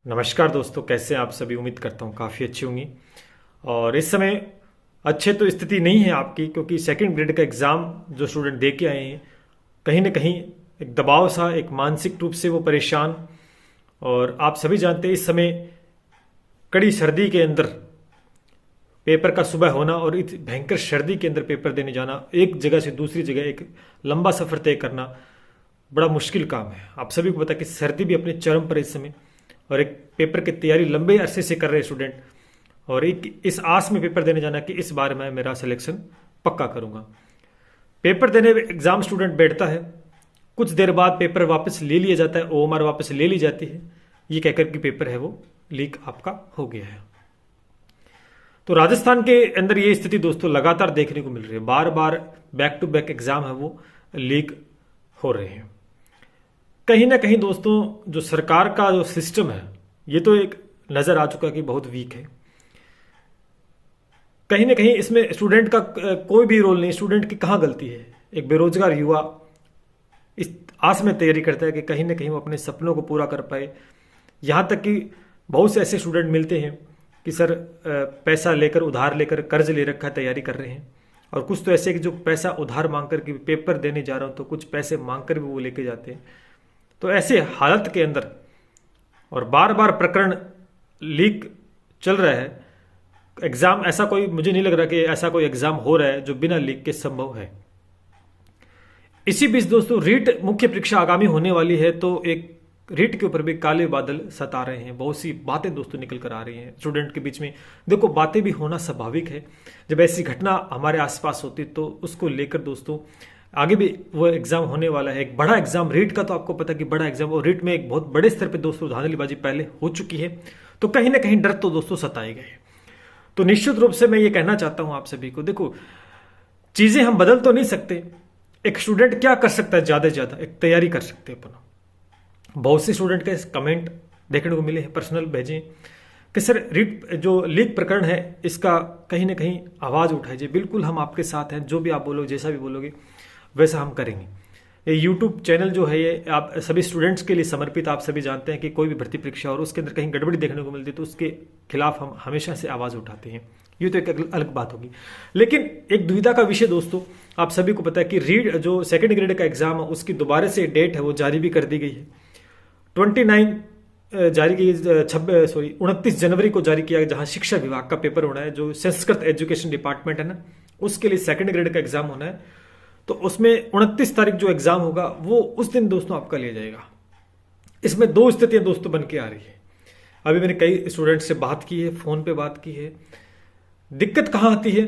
नमस्कार दोस्तों, कैसे हैं आप सभी। उम्मीद करता हूँ काफ़ी अच्छी होंगी। और इस समय अच्छे तो स्थिति नहीं है आपकी, क्योंकि सेकंड ग्रेड का एग्ज़ाम जो स्टूडेंट दे के आए हैं, कहीं ना कहीं एक दबाव सा, एक मानसिक रूप से वो परेशान। और आप सभी जानते हैं इस समय कड़ी सर्दी के अंदर पेपर का सुबह होना और इस भयंकर सर्दी के अंदर पेपर देने जाना, एक जगह से दूसरी जगह एक लंबा सफ़र तय करना बड़ा मुश्किल काम है। आप सभी को पता है कि सर्दी भी अपने चरम पर इस समय, और एक पेपर की तैयारी लंबे अरसे से कर रहे स्टूडेंट, और एक इस आस में पेपर देने जाना कि इस बार मैं मेरा सिलेक्शन पक्का करूंगा। पेपर देने एग्जाम स्टूडेंट बैठता है, कुछ देर बाद पेपर वापस ले लिया जाता है, ओएमआर वापस ले ली जाती है, ये कहकर कि पेपर है वो लीक आपका हो गया है। तो राजस्थान के अंदर ये स्थिति दोस्तों लगातार देखने को मिल रही है। बार बार बैक टू बैक एग्जाम है वो लीक हो रहे हैं। कहीं ना कहीं दोस्तों जो सरकार का जो सिस्टम है, ये तो एक नज़र आ चुका है कि बहुत वीक है। कहीं ना कहीं इसमें स्टूडेंट का कोई भी रोल नहीं। स्टूडेंट की कहाँ गलती है। एक बेरोजगार युवा इस आस में तैयारी करता है कि कहीं ना कहीं वो अपने सपनों को पूरा कर पाए। यहाँ तक कि बहुत से ऐसे स्टूडेंट मिलते हैं कि सर पैसा लेकर, उधार लेकर, कर्ज ले रखा है, तैयारी कर रहे हैं। और कुछ तो ऐसे कि जो पैसा उधार मांग कर के पेपर देने जा रहा हूँ, तो कुछ पैसे मांग कर भी वो लेके जाते हैं। तो ऐसे हालत के अंदर और बार बार प्रकरण लीक चल रहा है। एग्जाम ऐसा कोई, मुझे नहीं लग रहा कि ऐसा कोई एग्जाम हो रहा है जो बिना लीक के संभव है। इसी बीच दोस्तों रीट मुख्य परीक्षा आगामी होने वाली है, तो एक रीट के ऊपर भी काले बादल सता रहे हैं। बहुत सी बातें दोस्तों निकल कर आ रही हैं स्टूडेंट के बीच में। देखो, बातें भी होना स्वाभाविक है। जब ऐसी घटना हमारे आसपास होती तो उसको लेकर दोस्तों आगे भी वो एग्जाम होने वाला है। एक बड़ा एग्जाम रीट का, तो आपको पता है कि बड़ा एग्जाम, और रीट में एक बहुत बड़े स्तर पे दोस्तों धांधलीबाजी पहले हो चुकी है। तो कहीं ना कहीं डर तो दोस्तों सताए गए। तो निश्चित रूप से मैं ये कहना चाहता हूं आप सभी को, देखो चीजें हम बदल तो नहीं सकते। एक स्टूडेंट क्या कर सकता है, ज्यादा से ज्यादा एक तैयारी कर सकते हैं अपना। बहुत से स्टूडेंट के कमेंट देखने को मिले हैं, पर्सनल भेजे कि सर रीट जो लीक प्रकरण है इसका कहीं ना कहीं आवाज उठाइए। बिल्कुल हम आपके साथ हैं, जो भी आप बोलोगे, जैसा भी बोलोगे वैसा हम करेंगे। ये यूट्यूब चैनल जो है ये आप सभी स्टूडेंट्स के लिए समर्पित। आप सभी जानते हैं कि कोई भी भर्ती परीक्षा और उसके अंदर कहीं गड़बड़ी देखने को मिलती है तो उसके खिलाफ हम हमेशा से आवाज़ उठाते हैं। ये तो एक अलग बात होगी। लेकिन एक दुविधा का विषय दोस्तों, आप सभी को पता है कि रीड जो सेकेंड ग्रेड का एग्जाम है उसकी दोबारा से डेट है वो जारी भी कर दी गई है। 29 जारी की 29 जनवरी को जारी किया, जहां शिक्षा विभाग का पेपर होना है। जो संस्कृत एजुकेशन डिपार्टमेंट है ना, उसके लिए सेकेंड ग्रेड का एग्जाम होना है। तो उसमें 29 तारीख जो एग्जाम होगा वो उस दिन दोस्तों आपका लिया जाएगा। इसमें दो स्थितियां दोस्तों बन के आ रही है। अभी मैंने कई स्टूडेंट से बात की है, फोन पे बात की है। दिक्कत कहां आती है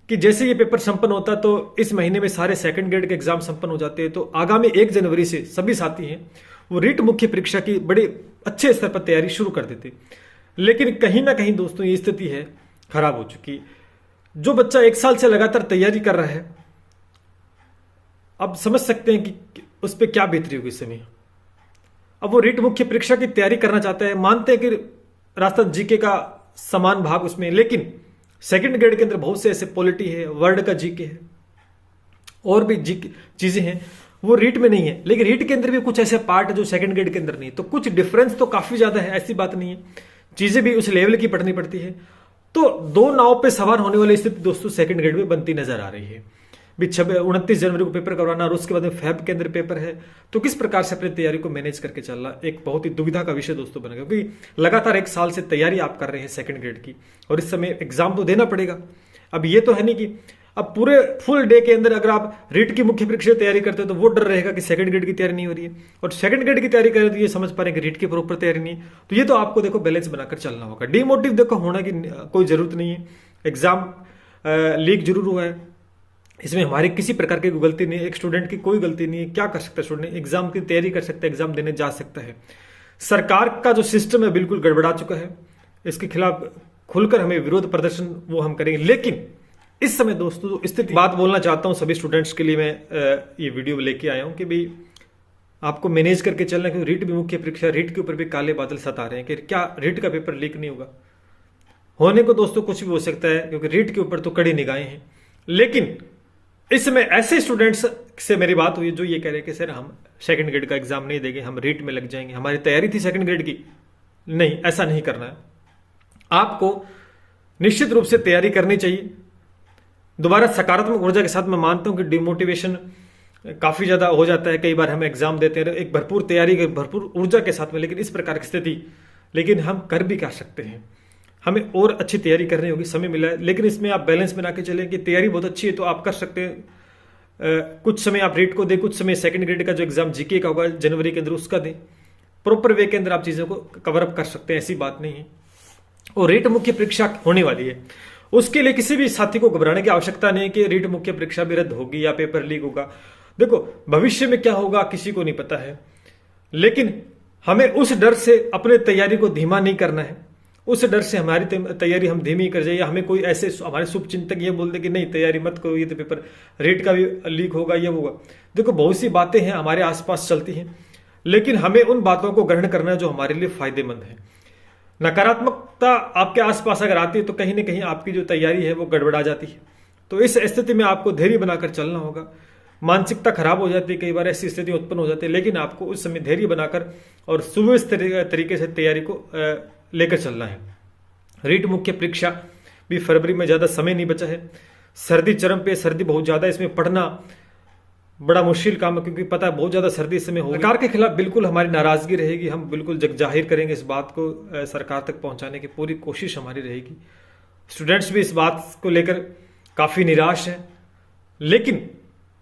कि जैसे ये पेपर संपन्न होता तो इस महीने में सारे सेकंड ग्रेड के एग्जाम संपन्न हो जाते हैं, तो आगामी 1 जनवरी से सभी साथी हैं वो रीट मुख्य परीक्षा की बड़े अच्छे स्तर पर तैयारी शुरू कर देते। लेकिन कहीं ना कहीं दोस्तों ये स्थिति है खराब हो चुकी। जो बच्चा 1 साल से लगातार तैयारी कर रहा है, अब समझ सकते हैं कि उस पर क्या बेहतरी होगी इस समय। अब वो रीट मुख्य परीक्षा की तैयारी करना चाहता है। मानते हैं कि राजस्थान जीके का समान भाग उसमें, लेकिन सेकंड ग्रेड के अंदर बहुत से ऐसे पॉलिटी है, वर्ल्ड का जीके है, और भी जी चीजें हैं वो रीट में नहीं है। लेकिन रीट के अंदर भी कुछ ऐसे पार्ट है जो सेकंड ग्रेड के अंदर नहीं है। तो कुछ डिफरेंस तो काफी ज्यादा है, ऐसी बात नहीं है। चीजें भी उस लेवल की पढ़नी पड़ती है। तो दो नाव पे सवार होने वाली स्थिति दोस्तों सेकंड ग्रेड में बनती नजर आ रही है। भी 29 जनवरी को पेपर करवाना और उसके बाद में फैब के अंदर पेपर है, तो किस प्रकार से अपनी तैयारी को मैनेज करके चलना एक बहुत ही दुविधा का विषय दोस्तों बन गया। क्योंकि लगातार 1 साल से तैयारी आप कर रहे हैं सेकंड ग्रेड की, और इस समय एग्जाम तो देना पड़ेगा। अब ये तो है नहीं कि अब पूरे फुल डे के अंदर अगर आप रीट की मुख्य परीक्षा तैयारी करते हो तो वो डर रहेगा कि सेकंड ग्रेड की तैयारी नहीं हो रही है, और सेकंड ग्रेड की तैयारी कर रही है, समझ पा रहे हैं कि रीट की प्रॉपर तैयारी नहीं। तो ये तो आपको देखो बैलेंस बनाकर चलना होगा। डिमोटिव देखो होना की कोई जरूरत नहीं है। एग्जाम लीक जरूर हुआ है, इसमें हमारी किसी प्रकार की गलती नहीं है, एक स्टूडेंट की कोई गलती नहीं है। क्या कर सकता है स्टूडेंट, एग्जाम की तैयारी कर सकता है, एग्जाम देने जा सकता है। सरकार का जो सिस्टम है बिल्कुल गड़बड़ा चुका है। इसके खिलाफ खुलकर हमें विरोध प्रदर्शन वो हम करेंगे। लेकिन इस समय दोस्तों स्थिति बात बोलना चाहता हूं सभी स्टूडेंट्स के लिए, मैं ये वीडियो लेके आया हूं कि भाई आपको मैनेज करके चलना। क्योंकि रीट भी मुख्य परीक्षा, रीट के ऊपर भी काले बादल सता रहे हैं कि क्या रीट का पेपर लीक नहीं होगा। होने को दोस्तों कुछ भी हो सकता है, क्योंकि रीट के ऊपर तो कड़ी निगाहें हैं। लेकिन इस समय ऐसे स्टूडेंट्स से मेरी बात हुई जो ये कह रहे हैं कि सर हम सेकंड ग्रेड का एग्जाम नहीं देंगे, हम रीट में लग जाएंगे, हमारी तैयारी थी सेकंड ग्रेड की, नहीं, ऐसा नहीं करना है। आपको निश्चित रूप से तैयारी करनी चाहिए। दोबारा सकारात्मक ऊर्जा के साथ मैं मानता हूं कि डिमोटिवेशन काफी ज्यादा हो जाता है, कई बार हम एग्जाम देते हैं एक भरपूर तैयारी के भरपूर ऊर्जा के साथ में, लेकिन इस प्रकार की स्थिति, लेकिन हम कर भी कर सकते हैं। हमें और अच्छी तैयारी करनी होगी, समय मिला है, लेकिन इसमें आप बैलेंस बना के चलें कि तैयारी बहुत अच्छी है तो आप कर सकते हैं। कुछ समय आप रीट को दें, कुछ समय सेकंड ग्रेड का जो एग्जाम जीके का होगा जनवरी के अंदर उसका दें। प्रॉपर वे के अंदर आप चीज़ों को कवर अप कर सकते हैं, ऐसी बात नहीं है। और रीट मुख्य परीक्षा होने वाली है, उसके लिए किसी भी साथी को घबराने की आवश्यकता नहीं है कि रीट मुख्य परीक्षा भी रद्द होगी या पेपर लीक होगा। देखो, भविष्य में क्या होगा किसी को नहीं पता है, लेकिन हमें उस डर से अपने तैयारी को धीमा नहीं करना है। उस डर से हमारी तैयारी हम धीमी कर जाए, या हमें कोई ऐसे हमारे शुभचिंतक ये बोल दे कि नहीं तैयारी मत करो, ये तो पेपर रीट का भी लीक होगा, ये होगा। देखो, बहुत सी बातें हैं हमारे आसपास चलती हैं, लेकिन हमें उन बातों को ग्रहण करना है जो हमारे लिए फायदेमंद है। नकारात्मकता आपके आसपास अगर आती है तो कहीं ना कहीं आपकी जो तैयारी है वो गड़बड़ा जाती है। तो इस स्थिति में आपको धैर्य बनाकर चलना होगा। मानसिकता खराब हो जाती है, कई बार ऐसी स्थिति उत्पन्न हो जाती है, लेकिन आपको उस समय धैर्य बनाकर और सुव्यवस्थित तरीके से तैयारी को लेकर चलना है। रीट मुख्य परीक्षा भी फरवरी में ज़्यादा समय नहीं बचा है। सर्दी चरम पे, सर्दी बहुत ज़्यादा, इसमें पढ़ना बड़ा मुश्किल काम है, क्योंकि पता है बहुत ज़्यादा सर्दी इस समय होगी। सरकार के खिलाफ बिल्कुल हमारी नाराज़गी रहेगी, हम बिल्कुल जग जाहिर करेंगे इस बात को, सरकार तक पहुंचाने की पूरी कोशिश हमारी रहेगी। स्टूडेंट्स भी इस बात को लेकर काफ़ी निराश हैं, लेकिन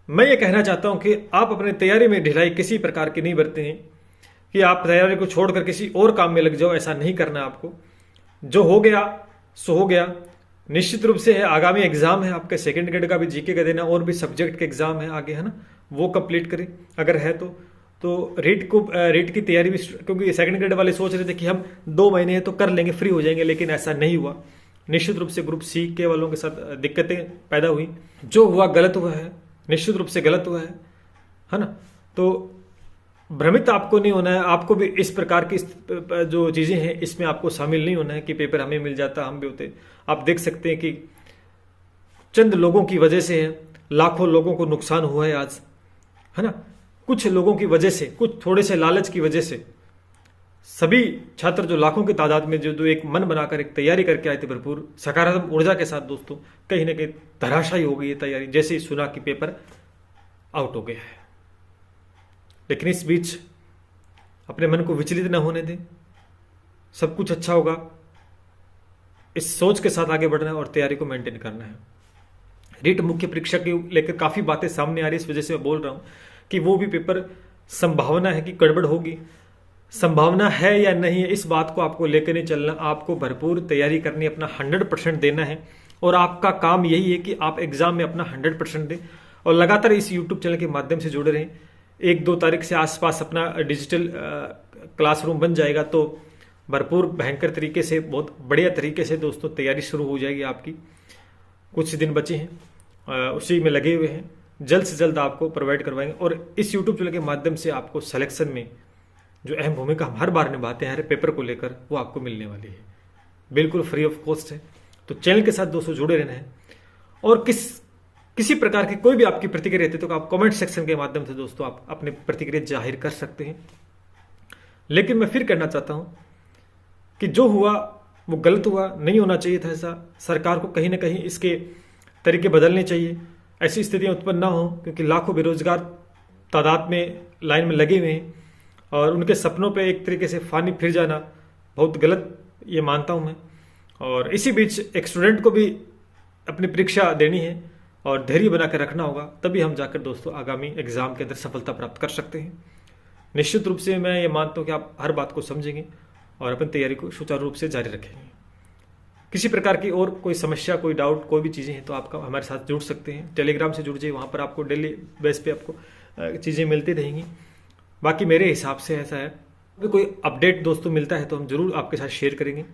मैं ये कहना चाहता हूं कि आप अपनी तैयारी में ढिलाई किसी प्रकार की नहीं बरतें हैं कि आप तैयारी को छोड़कर किसी और काम में लग जाओ, ऐसा नहीं करना आपको। जो हो गया सो हो गया। निश्चित रूप से है, आगामी एग्जाम है आपके सेकंड ग्रेड का भी, जीके का देना, और भी सब्जेक्ट के एग्जाम है आगे, है ना, वो कंप्लीट करें अगर है तो रीट की तैयारी भी, क्योंकि सेकंड ग्रेड वाले सोच रहे थे कि हम 2 महीने हैं तो कर लेंगे, फ्री हो जाएंगे, लेकिन ऐसा नहीं हुआ। निश्चित रूप से ग्रुप सी के वालों के साथ दिक्कतें पैदा हुई। जो हुआ गलत हुआ है, निश्चित रूप से गलत हुआ है ना। तो भ्रमित आपको नहीं होना है, आपको भी इस प्रकार की जो चीज़ें हैं इसमें आपको शामिल नहीं होना है कि पेपर हमें मिल जाता हम भी होते। आप देख सकते हैं कि चंद लोगों की वजह से है, लाखों लोगों को नुकसान हुआ है आज, है ना। कुछ लोगों की वजह से, कुछ थोड़े से लालच की वजह से सभी छात्र जो लाखों की तादाद में जो एक मन बनाकर एक तैयारी करके आए थे भरपूर सकारात्मक ऊर्जा के साथ, दोस्तों कहीं ना कहीं धराशायी हो गई है तैयारी, जैसे ही सुना कि पेपर आउट हो गया है। लेकिन इस बीच अपने मन को विचलित न होने दें, सब कुछ अच्छा होगा, इस सोच के साथ आगे बढ़ना है और तैयारी को मेंटेन करना है। रीट मुख्य परीक्षा की लेकर काफ़ी बातें सामने आ रही है, इस वजह से मैं बोल रहा हूँ कि वो भी पेपर संभावना है कि गड़बड़ होगी, संभावना है या नहीं है, इस बात को आपको लेकर नहीं चलना। आपको भरपूर तैयारी करनी, अपना 100% देना है, और आपका काम यही है कि आप एग्जाम में अपना 100% दें और लगातार इस यूट्यूब चैनल के माध्यम से जुड़े रहें। 1-2 तारीख से आसपास अपना डिजिटल क्लासरूम बन जाएगा तो भरपूर भयंकर तरीके से, बहुत बढ़िया तरीके से दोस्तों तैयारी शुरू हो जाएगी आपकी। कुछ दिन बचे हैं, उसी में लगे हुए हैं, जल्द से जल्द आपको प्रोवाइड करवाएंगे। और इस यूट्यूब चैनल के माध्यम से आपको सिलेक्शन में जो अहम भूमिका हम हर बार निभाते हैं हर पेपर को लेकर, वो आपको मिलने वाली है, बिल्कुल फ्री ऑफ कॉस्ट है। तो चैनल के साथ दोस्तों जुड़े रहना है, और किसी प्रकार की कोई भी आपकी प्रतिक्रिया रहती है तो आप कमेंट सेक्शन के माध्यम से दोस्तों आप अपनी प्रतिक्रिया जाहिर कर सकते हैं। लेकिन मैं फिर कहना चाहता हूं कि जो हुआ वो गलत हुआ, नहीं होना चाहिए था ऐसा। सरकार को कहीं ना कहीं इसके तरीके बदलने चाहिए, ऐसी स्थितियां उत्पन्न ना हो, क्योंकि लाखों बेरोजगार तादाद में लाइन में लगे हुए हैं और उनके सपनों पे एक तरीके से फानी फिर जाना बहुत गलत ये मानता हूं मैं। और इसी बीच एक स्टूडेंट को भी अपनी परीक्षा देनी है और धैर्य बना कर रखना होगा, तभी हम जाकर दोस्तों आगामी एग्जाम के अंदर सफलता प्राप्त कर सकते हैं। निश्चित रूप से मैं ये मानता हूँ कि आप हर बात को समझेंगे और अपनी तैयारी को सुचारू रूप से जारी रखेंगे। किसी प्रकार की और कोई समस्या, कोई डाउट, कोई भी चीज़ें हैं तो आपका हमारे साथ जुड़ सकते हैं। टेलीग्राम से जुड़ जाइए, वहाँ पर आपको डेली बेस पे आपको चीज़ें मिलती रहेंगी। बाकी मेरे हिसाब से ऐसा है कि कोई अपडेट दोस्तों मिलता है तो हम जरूर आपके साथ शेयर करेंगे।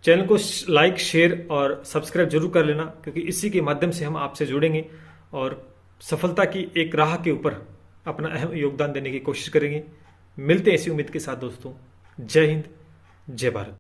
चैनल को लाइक, शेयर और सब्सक्राइब जरूर कर लेना, क्योंकि इसी के माध्यम से हम आपसे जुड़ेंगे और सफलता की एक राह के ऊपर अपना अहम योगदान देने की कोशिश करेंगे। मिलते हैं इसी उम्मीद के साथ दोस्तों। जय हिंद, जय भारत।